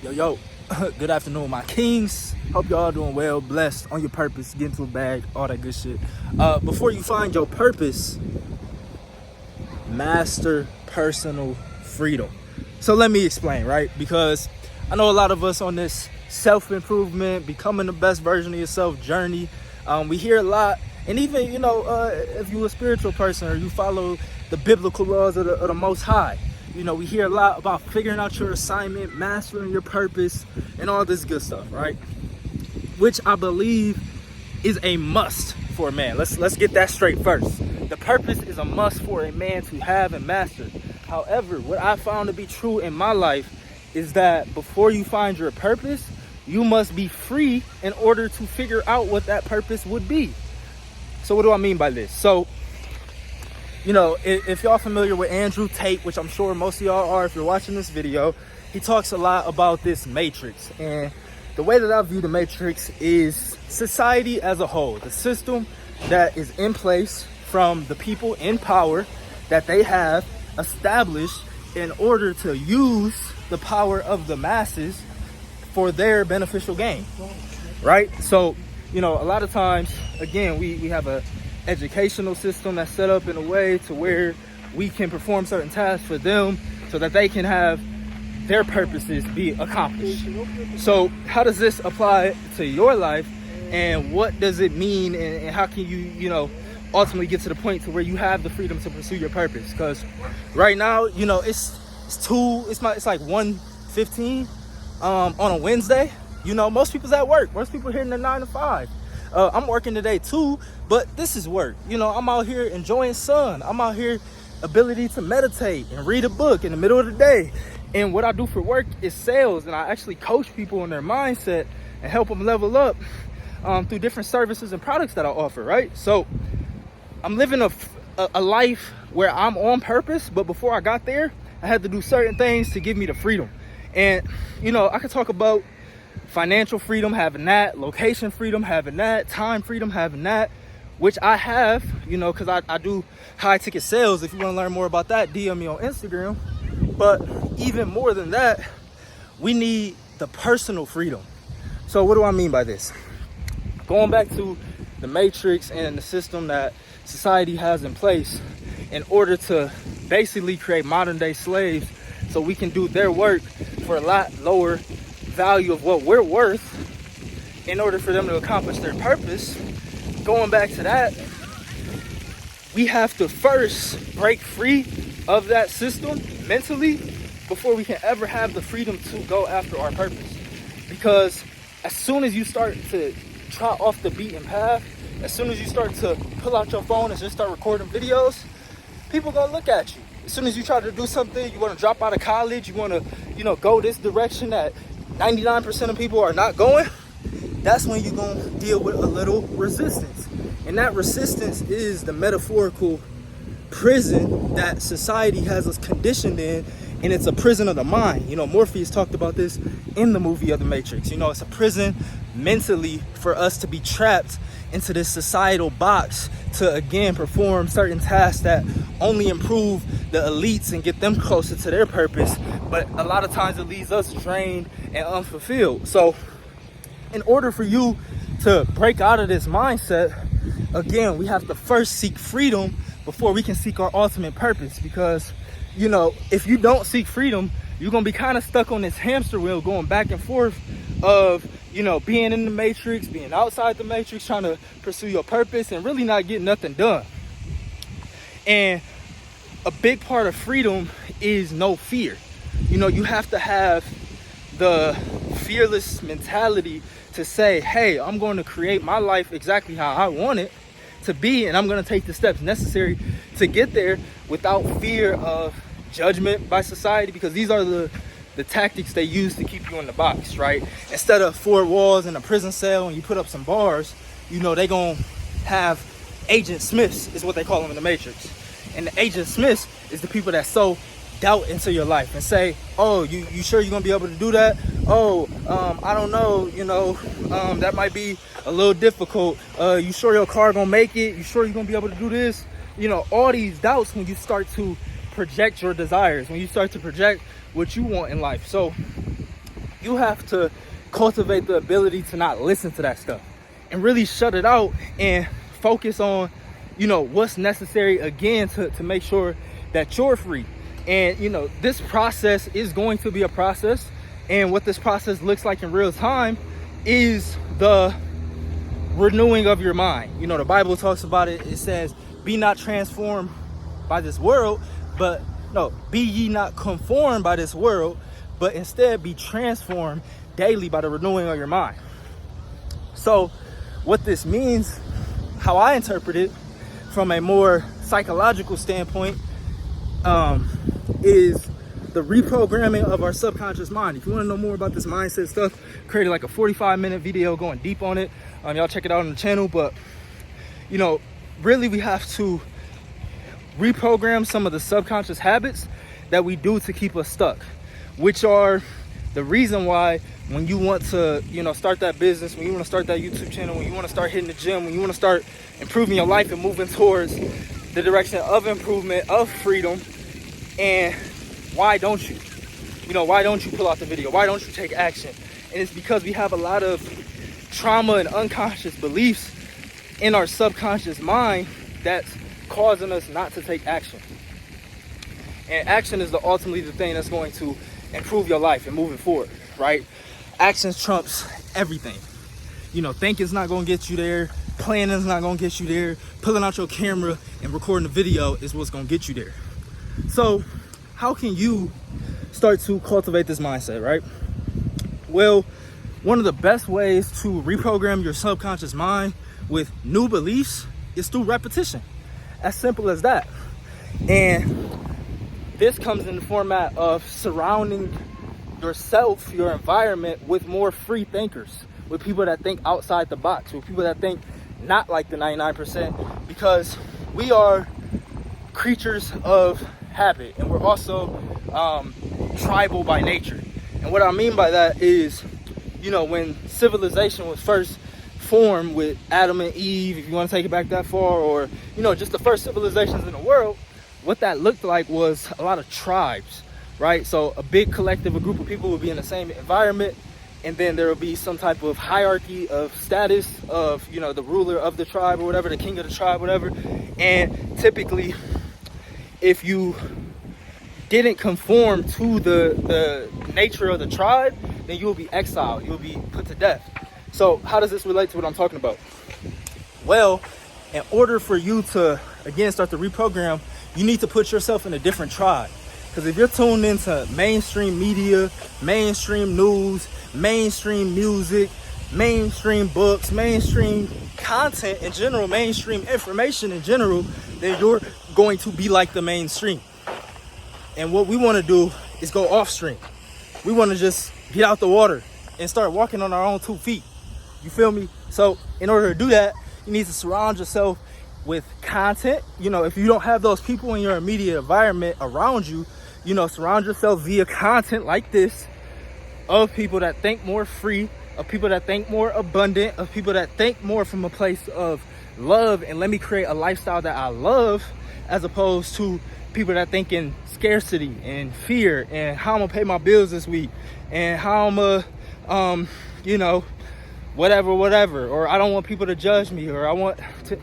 Yo, good afternoon, my kings. Hope y'all doing well, blessed, on your purpose, getting to a bag, all that good shit. Before you find your purpose, master personal freedom. So let me explain, right? Because I know a lot of us on this self-improvement, becoming the best version of yourself journey, we hear a lot. And even, if you're a spiritual person or you follow the biblical laws of the Most High, we hear a lot about figuring out your assignment, mastering your purpose, and all this good stuff, right? Which I believe is a must for a man. Let's get that straight first. The purpose is a must for a man to have and master. However, what I found to be true in my life is that before you find your purpose, you must be free in order to figure out what that purpose would be. So what do I mean by this? So, if y'all familiar with Andrew Tate, which I'm sure most of y'all are if you're watching this video, he talks a lot about this matrix. And the way that I view the matrix is society as a whole, the system that is in place from the people in power that they have established in order to use the power of the masses for their beneficial gain, right? So, a lot of times, again, we have a educational system that's set up in a way to where we can perform certain tasks for them so that they can have their purposes be accomplished. So how does this apply to your life, and what does it mean, and how can you ultimately get to the point to where you have the freedom to pursue your purpose? Because right now, it's like 1:15 on a Wednesday. Most people's at work. Most people hitting their 9 to 5. I'm working today too, but this is work. I'm out here enjoying sun. I'm out here ability to meditate and read a book in the middle of the day. And what I do for work is sales, and I actually coach people in their mindset and help them level up through different services and products that I offer, right? So I'm living a life where I'm on purpose, but before I got there, I had to do certain things to give me the freedom. And, I could talk about financial freedom, having that, location freedom, having that, time freedom, having that, which I have, because I do high ticket sales. If you want to learn more about that, DM me on Instagram. But even more than that, we need the personal freedom. So what do I mean by this? Going back to the matrix and the system that society has in place in order to basically create modern day slaves so we can do their work for a lot lower value of what we're worth in order for them to accomplish their purpose. Going back to that, we have to first break free of that system mentally before we can ever have the freedom to go after our purpose. Because as soon as you start to trot off the beaten path, as soon as you start to pull out your phone and just start recording videos, people gonna look at you. As soon as you try to do something, you want to drop out of college, you want to go this direction that 99% of people are not going, that's when you're going to deal with a little resistance. And that resistance is the metaphorical prison that society has us conditioned in, and it's a prison of the mind. Morpheus talked about this in the movie of The Matrix. It's a prison mentally for us to be trapped into this societal box to, again, perform certain tasks that only improve the elites and get them closer to their purpose. But a lot of times it leaves us drained and unfulfilled. So in order for you to break out of this mindset, again, we have to first seek freedom before we can seek our ultimate purpose. Because, if you don't seek freedom, you're going to be kind of stuck on this hamster wheel going back and forth of, being in the matrix, being outside the matrix, trying to pursue your purpose and really not getting nothing done. And a big part of freedom is no fear. You have to have the fearless mentality to say, hey, I'm going to create my life exactly how I want it to be, and I'm going to take the steps necessary to get there without fear of judgment by society, because these are the tactics they use to keep you in the box, right? Instead of 4 walls in a prison cell and you put up some bars, they gonna have Agent Smiths, is what they call them in the Matrix. And the Agent Smiths is the people that sow doubt into your life and say, oh, you sure you're gonna be able to do that? Oh, I don't know, that might be a little difficult. You sure your car gonna make it? You sure you're gonna be able to do this? All these doubts when you start to project your desires, when you start to project what you want in life. So you have to cultivate the ability to not listen to that stuff and really shut it out and focus on, you know, what's necessary again to make sure that you're free. And, you know, this process is going to be a process. And what this process looks like in real time is the renewing of your mind. You know, the Bible talks about it. It says, be not transformed by this world, but no, be ye not conformed by this world, but instead be transformed daily by the renewing of your mind. So what this means, how I interpret it from a more psychological standpoint, is the reprogramming of our subconscious mind. If you want to know more about this mindset stuff, created like a 45-minute video going deep on it. Y'all check it out on the channel. But, you know, really we have to reprogram some of the subconscious habits that we do to keep us stuck, which are the reason why when you want to, you know, start that business, when you want to start that YouTube channel, when you want to start hitting the gym, when you want to start improving your life and moving towards the direction of improvement, of freedom, and why don't you? You know, why don't you pull out the video? Why don't you take action? And it's because we have a lot of trauma and unconscious beliefs in our subconscious mind that's causing us not to take action. And action is ultimately the thing that's going to improve your life and moving forward, right? Action trumps everything. You know, thinking's not going to get you there. Planning's not going to get you there. Pulling out your camera and recording the video is what's going to get you there. So how can you start to cultivate this mindset, right? Well, one of the best ways to reprogram your subconscious mind with new beliefs is through repetition. As simple as that. And this comes in the format of surrounding yourself, your environment, with more free thinkers, with people that think outside the box, with people that think not like the 99%, because we are creatures of habit, and we're also tribal by nature. And what I mean by that is, you know, when civilization was first formed with Adam and Eve, if you want to take it back that far, or, you know, just the first civilizations in the world, what that looked like was a lot of tribes, right? So a big collective, a group of people would be in the same environment, and then there will be some type of hierarchy of status of, you know, the ruler of the tribe or whatever, the king of the tribe, whatever. And typically, if you didn't conform to the nature of the tribe, then you will be exiled, you will be put to death. So how does this relate to what I'm talking about? Well, in order for you to, again, start the reprogram, you need to put yourself in a different tribe. Because if you're tuned into mainstream media, mainstream news, mainstream music, mainstream books, mainstream content in general, mainstream information in general, then you're going to be like the mainstream. And what we want to do is go off stream. We want to just get out the water and start walking on our own 2 feet. You feel me? So in order to do that, you need to surround yourself with content. You know, if you don't have those people in your immediate environment around you, you know, surround yourself via content like this of people that think more free, of people that think more abundant, of people that think more from a place of love and let me create a lifestyle that I love, as opposed to people that think in scarcity and fear and how I'm gonna pay my bills this week and how I'm gonna, you know, whatever, or I don't want people to judge me, or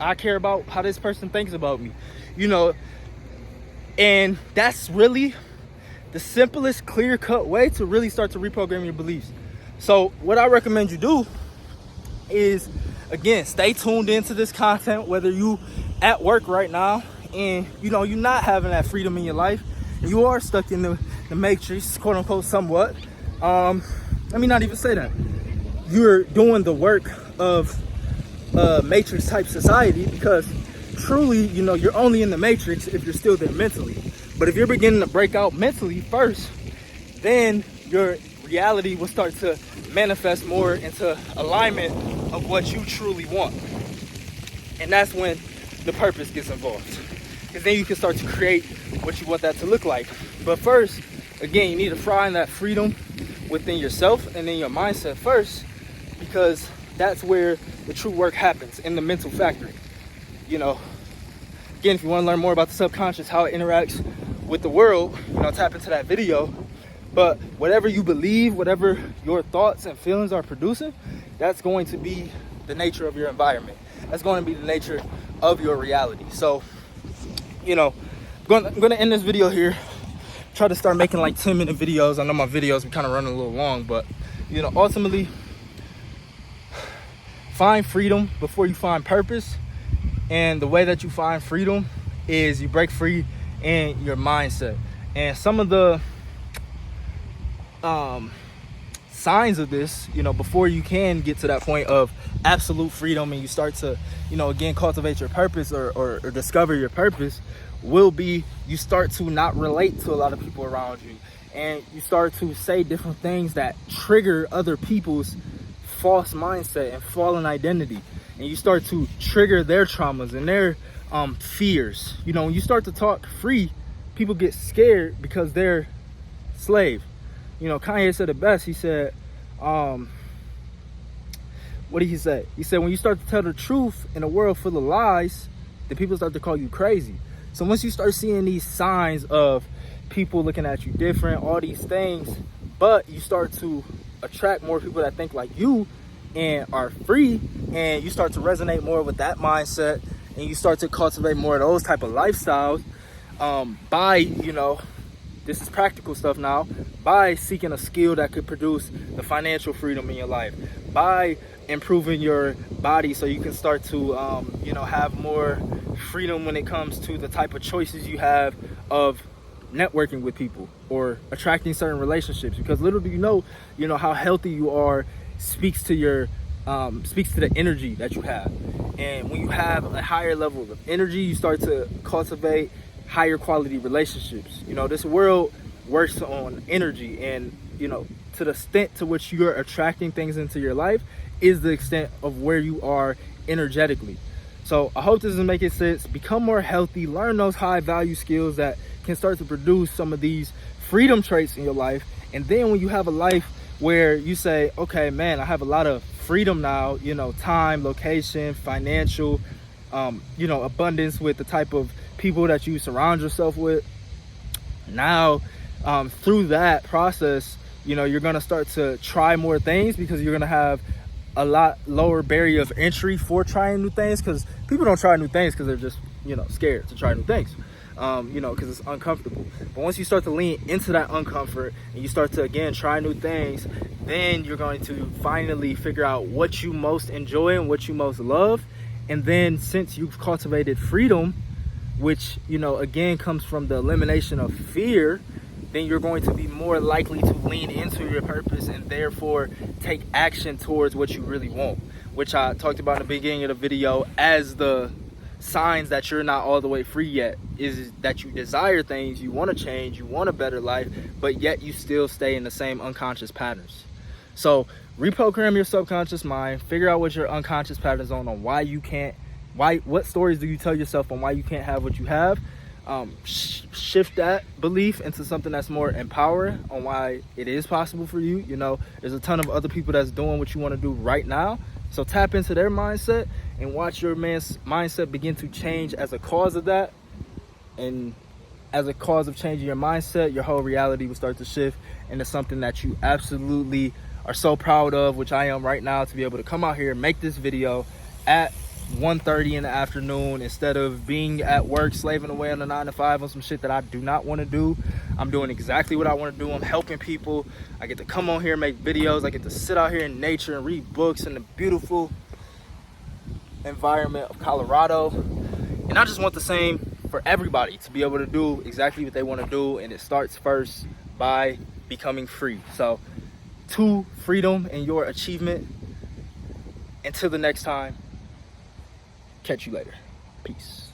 I care about how this person thinks about me, you know. And that's really the simplest, clear-cut way to really start to reprogram your beliefs. So what I recommend you do is, again, stay tuned into this content, whether you at work right now and, you know, you're not having that freedom in your life, and you are stuck in the matrix, quote unquote, somewhat. Let me not even say that. You're doing the work of matrix type society, because truly, you know, you're only in the matrix if you're still there mentally. But if you're beginning to break out mentally first, then your reality will start to manifest more into alignment of what you truly want. And that's when the purpose gets involved, because then you can start to create what you want that to look like. But first, again, you need to find that freedom within yourself and in your mindset first, because that's where the true work happens, in the mental factory. You know, again, if you want to learn more about the subconscious, how it interacts with the world, you know, tap into that video. But whatever you believe, whatever your thoughts and feelings are producing, that's going to be the nature of your environment. That's going to be the nature of your reality. So, you know, I'm going to end this video here. Try to start making like 10-minute videos. I know my videos are kind of running a little long, but, you know, ultimately, find freedom before you find purpose. And the way that you find freedom is you break free in your mindset. And some of the signs of this, you know, before you can get to that point of absolute freedom and you start to, you know, again, cultivate your purpose or discover your purpose, will be you start to not relate to a lot of people around you, and you start to say different things that trigger other people's false mindset and fallen identity, and you start to trigger their traumas and their fears. You know, when you start to talk free, people get scared because they're slave. You know, Kanye said it best. He said, what did he say? He said, when you start to tell the truth in a world full of lies, then people start to call you crazy. So once you start seeing these signs of people looking at you different, all these things, but you start to attract more people that think like you and are free, and you start to resonate more with that mindset, and you start to cultivate more of those type of lifestyles by, you know, this is practical stuff now, by seeking a skill that could produce the financial freedom in your life, by improving your body so you can start to, you know, have more freedom when it comes to the type of choices you have of networking with people or attracting certain relationships. Because little do you know how healthy you are speaks to your speaks to the energy that you have. And when you have a higher level of energy, you start to cultivate higher quality relationships. You know, this world works on energy, and, you know, to the extent to which you're attracting things into your life is the extent of where you are energetically. So I hope this is making sense. Become more healthy, learn those high value skills that can start to produce some of these freedom traits in your life. And then when you have a life where you say, okay, man, I have a lot of freedom now, you know, time, location, financial, you know, abundance with the type of people that you surround yourself with. Now, through that process, you know, you're going to start to try more things because you're going to have a lot lower barrier of entry for trying new things, because people don't try new things because they're just, you know, scared to try new things, you know, because it's uncomfortable. But once you start to lean into that uncomfort and you start to, again, try new things, then you're going to finally figure out what you most enjoy and what you most love. And then since you've cultivated freedom, which, you know, again comes from the elimination of fear, then you're going to be more likely to lean into your purpose and therefore take action towards what you really want, which I talked about in the beginning of the video as the signs that you're not all the way free yet, is that you desire things, you want to change, you want a better life, but yet you still stay in the same unconscious patterns. So reprogram your subconscious mind, figure out what your unconscious patterns are on why you can't, what stories do you tell yourself on why you can't have what you have. Shift that belief into something that's more empowering on why it is possible for you. You know, there's a ton of other people that's doing what you want to do right now. So tap into their mindset and watch your man's mindset begin to change as a cause of that. And as a cause of changing your mindset, your whole reality will start to shift into something that you absolutely are so proud of, which I am right now, to be able to come out here and make this video at 1:30 in the afternoon instead of being at work slaving away on a 9-to-5 on some shit that I do not want to do. I'm doing exactly what I want to do. I'm helping people. I get to come on here and make videos. I get to sit out here in nature and read books in the beautiful environment of Colorado. And I just want the same for everybody, to be able to do exactly what they want to do. And it starts first by becoming free. So to freedom and your achievement. Until the next time, catch you later. Peace.